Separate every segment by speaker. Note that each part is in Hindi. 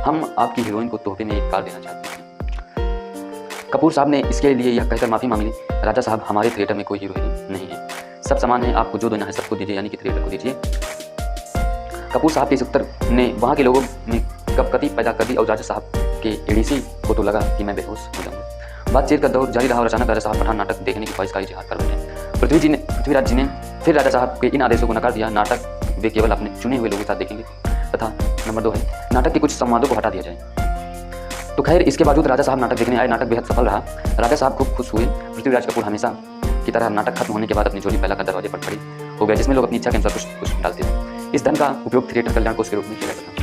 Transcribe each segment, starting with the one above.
Speaker 1: हम आपकी हीरोइन को तोहफे में एक कार देना चाहते हैं। कपूर साहब ने इसके लिए यह कहकर माफ़ी मांग ली, राजा साहब हमारे थिएटर में कोई हीरो हीरोइन नहीं है, सब सामान है, आपको जो देना है सबको दीजिए, यानी कि थिएटर को दीजिए। कपूर साहब के इस उत्तर ने वहाँ के लोगों में कपकती पैदा कर दी और राजा साहब के एडीसी को तो लगा कि मैं बेहोश हो जाऊंगा। बातचीत का दौर जारी रहा और अचानक राजा साहब पठान नाटक देखने की ख्वाहिश का इजहार कर बैठे। पृथ्वीराज जी ने फिर राजा साहब के इन आदेशों को नकार दिया। नाटक वे केवल अपने चुने हुए लोगों के साथ देखेंगे तथा नंबर 2 है, नाटक के कुछ संवादों को हटा दिया जाए। तो खैर इसके बावजूद राजा साहब नाटक देखने आए। नाटक बेहद सफल रहा, राजा साहब खूब खुश हुए। पृथ्वीराज कपूर हमेशा की तरह नाटक खत्म होने के बाद अपनी झोली फैलाकर दरवाजे पर खड़ी हो गया, जिसमें लोग अपनी इच्छा के अनुसार कुछ डालते थे। इस धन का उपयोग थिएटर कल्याण कोष के रूप में किया जाता था।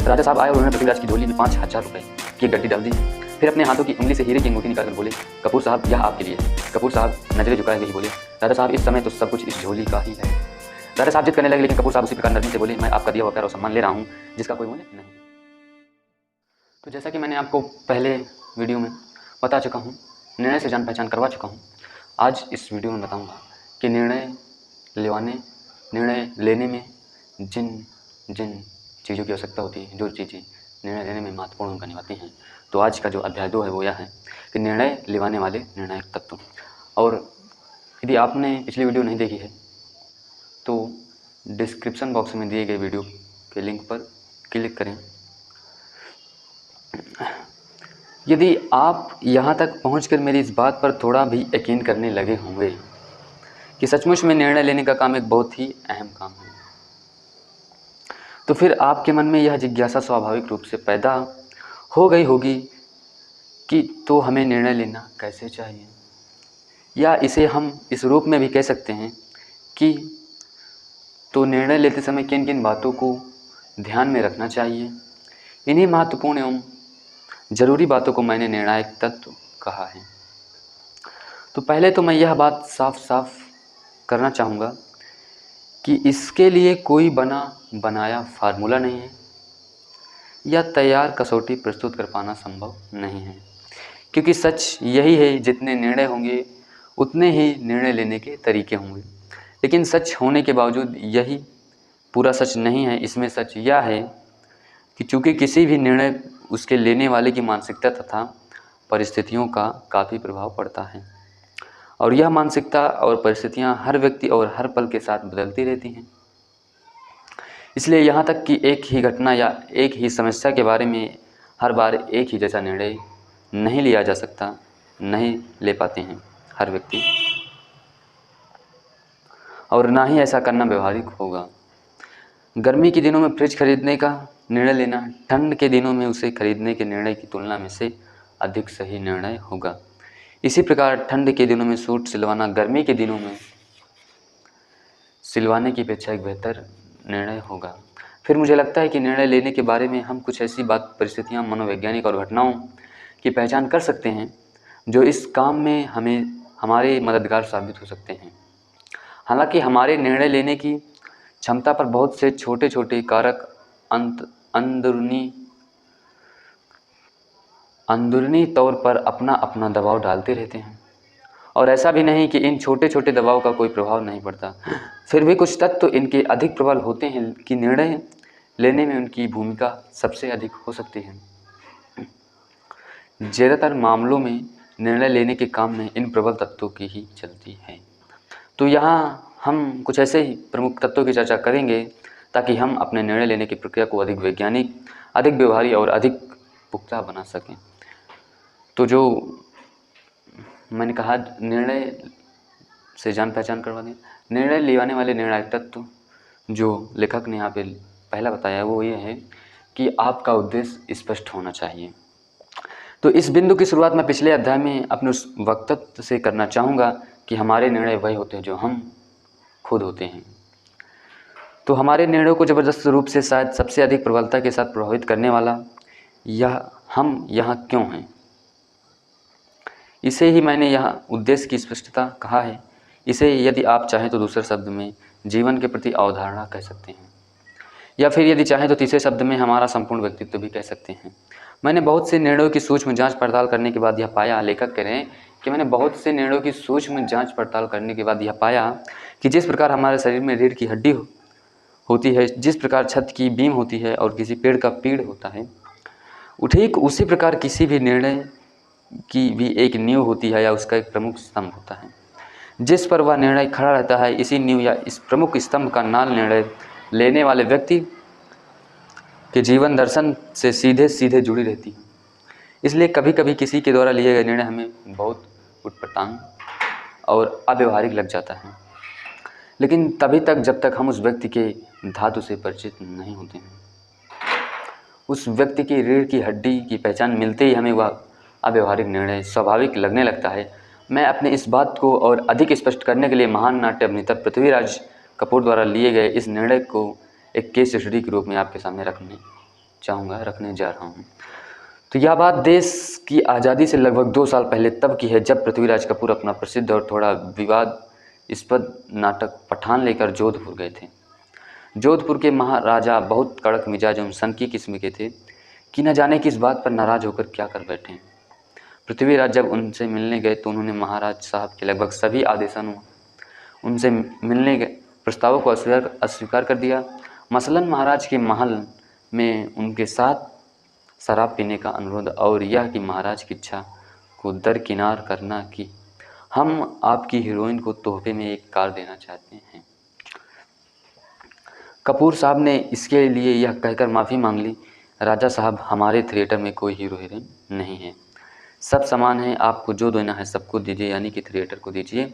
Speaker 1: राजा साहब आए और उन्होंने पृथ्वीराज की झोली में 5000 रुपये की गड्डी डाल दी। फिर अपने हाथों की उंगली से हीरे की अंगूठी निकालकर बोले, कपूर साहब यह आपके लिए। कपूर साहब नजरें झुकाए हुए बोले, राजा साहब इस समय तो सब कुछ इस झोली का ही है। राजा साहब जिद करने लगे, लेकिन कपूर साहब उसी प्रकार नरमी से बोले, मैं आपका दिया हुआ प्यार और सम्मान ले रहा हूँ जिसका कोई मूल्य नहीं। तो जैसा कि मैंने आपको पहले वीडियो में बता चुका हूँ, निर्णय से जान पहचान करवा चुका हूँ, आज इस वीडियो में बताऊँगा कि निर्णय लेने में जिन चीज़ों की आवश्यकता होती है, जो चीज़ें निर्णय लेने में महत्वपूर्ण भूमिका निभाती हैं। तो आज का जो अध्याय 2 है वो यह है कि निर्णय लेवाने वाले निर्णायक तत्व। और यदि आपने पिछली वीडियो नहीं देखी है तो डिस्क्रिप्शन बॉक्स में दिए गए वीडियो के लिंक पर क्लिक करें। यदि आप यहाँ तक पहुँचकर मेरी इस बात पर थोड़ा भी यकीन करने लगे होंगे कि सचमुच में निर्णय लेने का काम एक बहुत ही अहम काम है, तो फिर आपके मन में यह जिज्ञासा स्वाभाविक रूप से पैदा हो गई होगी कि तो हमें निर्णय लेना कैसे चाहिए, या इसे हम इस रूप में भी कह सकते हैं कि तो निर्णय लेते समय किन किन बातों को ध्यान में रखना चाहिए। इन्हीं महत्वपूर्ण एवं ज़रूरी बातों को मैंने निर्णायक तत्व कहा है। तो पहले तो मैं यह बात साफ साफ करना चाहूँगा कि इसके लिए कोई बना बनाया फार्मूला नहीं है या तैयार कसौटी प्रस्तुत कर पाना संभव नहीं है, क्योंकि सच यही है, जितने निर्णय होंगे उतने ही निर्णय लेने के तरीके होंगे। लेकिन सच होने के बावजूद यही पूरा सच नहीं है। इसमें सच यह है कि चूँकि किसी भी निर्णय उसके लेने वाले की मानसिकता तथा परिस्थितियों का काफ़ी प्रभाव पड़ता है, और यह मानसिकता और परिस्थितियाँ हर व्यक्ति और हर पल के साथ बदलती रहती हैं। इसलिए यहाँ तक कि एक ही घटना या एक ही समस्या के बारे में हर बार एक ही जैसा निर्णय नहीं लिया जा सकता, नहीं ले पाते हैं हर व्यक्ति, और ना ही ऐसा करना व्यवहारिक होगा। गर्मी के दिनों में फ्रिज खरीदने का निर्णय लेना ठंड के दिनों में उसे खरीदने के निर्णय की तुलना में से अधिक सही निर्णय होगा। इसी प्रकार ठंड के दिनों में सूट सिलवाना गर्मी के दिनों में सिलवाने की अपेक्षा एक बेहतर निर्णय होगा। फिर मुझे लगता है कि निर्णय लेने के बारे में हम कुछ ऐसी परिस्थितियाँ, मनोवैज्ञानिक और घटनाओं की पहचान कर सकते हैं जो इस काम में हमारे मददगार साबित हो सकते हैं। हालांकि हमारे निर्णय लेने की क्षमता पर बहुत से छोटे छोटे कारक अंदरूनी तौर पर अपना अपना दबाव डालते रहते हैं, और ऐसा भी नहीं कि इन छोटे छोटे दबाव का कोई प्रभाव नहीं पड़ता। फिर भी कुछ तत्व इनके अधिक प्रबल होते हैं कि निर्णय लेने में उनकी भूमिका सबसे अधिक हो सकती है। ज़्यादातर मामलों में निर्णय लेने के काम में इन प्रबल तत्वों की ही चलती है। तो यहाँ हम कुछ ऐसे ही प्रमुख तत्वों की चर्चा करेंगे ताकि हम अपने निर्णय लेने की प्रक्रिया को अधिक वैज्ञानिक, अधिक व्यवहारिक और अधिक पुख्ता बना सकें। तो जो मैंने कहा, निर्णय से जान पहचान करवा दें। निर्णय लेवाने वाले निर्णायक तत्व जो लेखक ने यहाँ पे पहला बताया है वो ये है कि आपका उद्देश्य स्पष्ट होना चाहिए। तो इस बिंदु की शुरुआत मैं पिछले अध्याय में अपने उस वक्तव्य से करना चाहूँगा कि हमारे निर्णय वही होते हैं जो हम खुद होते हैं। तो हमारे निर्णयों को ज़बरदस्त रूप से शायद सबसे अधिक प्रबलता के साथ प्रभावित करने वाला यह हम यहाँ क्यों हैं, इसे ही मैंने यहाँ उद्देश्य की स्पष्टता कहा है। इसे यदि आप चाहें तो दूसरे शब्द में जीवन के प्रति अवधारणा कह सकते हैं, या फिर यदि चाहें तो तीसरे शब्द में हमारा संपूर्ण व्यक्तित्व भी कह सकते हैं। मैंने बहुत से निर्णयों की सूक्ष्म जांच पड़ताल करने के बाद यह पाया, लेखक कह रहे हैं कि मैंने बहुत से निर्णयों की सूक्ष्म जांच पड़ताल करने के बाद यह पाया कि जिस प्रकार हमारे शरीर में रीढ़ की हड्डी होती है, जिस प्रकार छत की बीम होती है और किसी पेड़ का पेड़ होता है, ठीक उसी प्रकार किसी भी निर्णय की भी एक नींव होती है या उसका एक प्रमुख स्तंभ होता है, जिस पर वह निर्णय खड़ा रहता है। इसी नींव या इस प्रमुख स्तंभ का नाल निर्णय लेने वाले व्यक्ति के जीवन दर्शन से सीधे सीधे जुड़ी रहती है। इसलिए कभी कभी किसी के द्वारा लिए गए निर्णय हमें बहुत उटपटांग और अव्यवहारिक लग जाता है, लेकिन तभी तक जब तक हम उस व्यक्ति के धातु से परिचित नहीं होते हैं। उस व्यक्ति की रीढ़ की हड्डी की पहचान मिलते ही हमें वह अव्यवहारिक निर्णय स्वाभाविक लगने लगता है। मैं अपने इस बात को और अधिक स्पष्ट करने के लिए महान नाट्य अभिनेता पृथ्वीराज कपूर द्वारा लिए गए इस निर्णय को एक केस स्टडी के रूप में आपके सामने रखने जा रहा हूँ। तो यह बात देश की आज़ादी से लगभग 2 साल पहले तब की है, जब पृथ्वीराज कपूर अपना प्रसिद्ध और थोड़ा विवादास्पद नाटक पठान लेकर जोधपुर गए थे। जोधपुर के महाराजा बहुत कड़क मिजाज एवं सनकी किस्म के थे कि न जाने किस बात पर नाराज होकर क्या कर बैठे। पृथ्वीराज जब उनसे मिलने गए तो उन्होंने महाराज साहब के लगभग सभी आदेशों उनसे मिलने के प्रस्तावों को अस्वीकार कर दिया। मसलन महाराज के महल में उनके साथ शराब पीने का अनुरोध और यह कि महाराज की इच्छा को दरकिनार करना कि हम आपकी हीरोइन को तोहफे में एक कार देना चाहते हैं। कपूर साहब ने इसके लिए यह कहकर माफ़ी मांग ली, राजा साहब हमारे थिएटर में कोई हीरो हीरोइन नहीं है, सब समान है, आपको जो देना है सबको दीजिए, यानी कि थिएटर को दीजिए।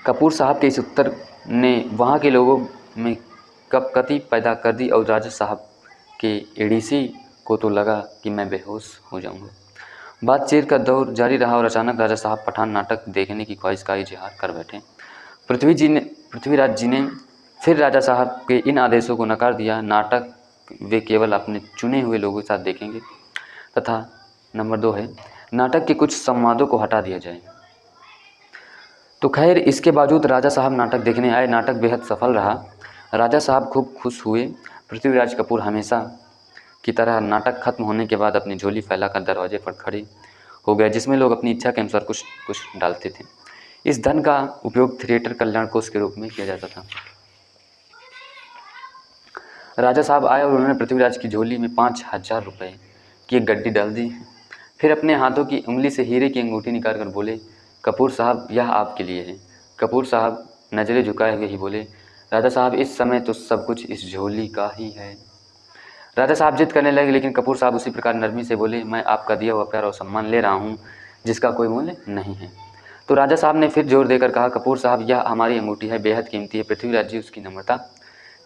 Speaker 1: कपूर साहब के इस उत्तर ने वहाँ के लोगों में कपकती पैदा कर दी और राजा साहब के एडीसी को तो लगा कि मैं बेहोश हो जाऊंगा। बातचीत का दौर जारी रहा और अचानक राजा साहब पठान नाटक देखने की ख्वाहिश का इजहार कर बैठे। पृथ्वीराज जी ने फिर राजा साहब के इन आदेशों को नकार दिया। नाटक वे केवल अपने चुने हुए लोगों के साथ देखेंगे तथा नंबर 2 है, नाटक के कुछ संवादों को हटा दिया जाए। तो खैर, इसके बावजूद राजा साहब नाटक देखने आए। नाटक बेहद सफल रहा, राजा साहब खूब खुश हुए। पृथ्वीराज कपूर हमेशा की तरह नाटक खत्म होने के बाद अपनी झोली फैलाकर दरवाजे पर खड़े हो गए, जिसमें लोग अपनी इच्छा के अनुसार कुछ डालते थे। इस धन का उपयोग थिएटर कल्याण कोष के रूप में किया जाता था। राजा साहब आए और उन्होंने पृथ्वीराज की झोली में 5,000 रुपये की एक गड्डी डाल दी। फिर अपने हाथों की उंगली से हीरे की अंगूठी निकाल कर बोले, कपूर साहब यह आपके लिए है। कपूर साहब नज़रें झुकाए हुए ही बोले, राजा साहब इस समय तो सब कुछ इस झोली का ही है। राजा साहब जिद करने लगे, लेकिन कपूर साहब उसी प्रकार नरमी से बोले, मैं आपका दिया हुआ प्यार और सम्मान ले रहा हूँ जिसका कोई मूल्य नहीं है। तो राजा साहब ने फिर जोर देकर कहा, कपूर साहब यह हमारी अंगूठी है, बेहद कीमती है। पृथ्वीराज जी उसकी नम्रता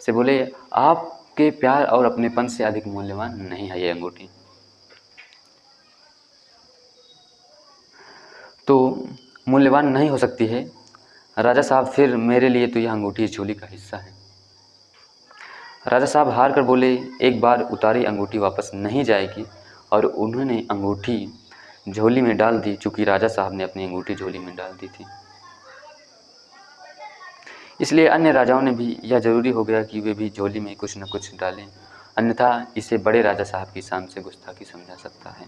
Speaker 1: से बोले, आपके प्यार और अपनेपन से अधिक मूल्यवान नहीं है ये अंगूठी। तो मूल्यवान नहीं हो सकती है राजा साहब, फिर मेरे लिए तो यह अंगूठी इस झोली का हिस्सा है। राजा साहब हार कर बोले, एक बार उतारी अंगूठी वापस नहीं जाएगी, और उन्होंने अंगूठी झोली में डाल दी, चूँकि राजा साहब ने अपनी अंगूठी झोली में डाल दी थी। इसलिए अन्य राजाओं ने भी यह जरूरी हो गया कि वे भी झोली में कुछ न कुछ डालें, अन्यथा इसे बड़े राजा साहब की शान से गुस्ताखी समझा सकता है।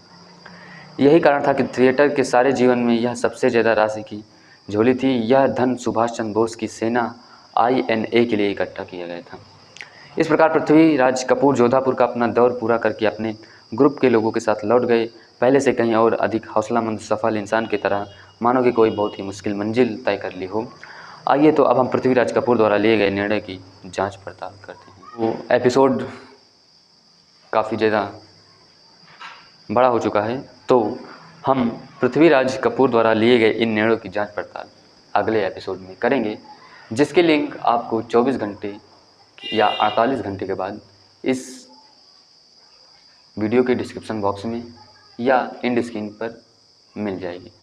Speaker 1: यही कारण था कि थिएटर के सारे जीवन में यह सबसे ज़्यादा राशि की झोली थी। यह धन सुभाष चंद्र बोस की सेना INA के लिए इकट्ठा किया गया था। इस प्रकार पृथ्वीराज कपूर जोधापुर का अपना दौर पूरा करके अपने ग्रुप के लोगों के साथ लौट गए, पहले से कहीं और अधिक हौसलामंद सफल इंसान की तरह, मानो कि कोई बहुत ही मुश्किल मंजिल तय कर ली हो। आइए तो अब हम पृथ्वीराज कपूर द्वारा लिए गए निर्णय की जांच पड़ताल करते हैं। वो एपिसोड काफ़ी ज़्यादा बड़ा हो चुका है, तो हम पृथ्वीराज कपूर द्वारा लिए गए इन निर्णयों की जांच पड़ताल अगले एपिसोड में करेंगे, जिसके लिंक आपको 24 घंटे या 48 घंटे के बाद इस वीडियो के डिस्क्रिप्शन बॉक्स में या एंड स्क्रीन पर मिल जाएगी।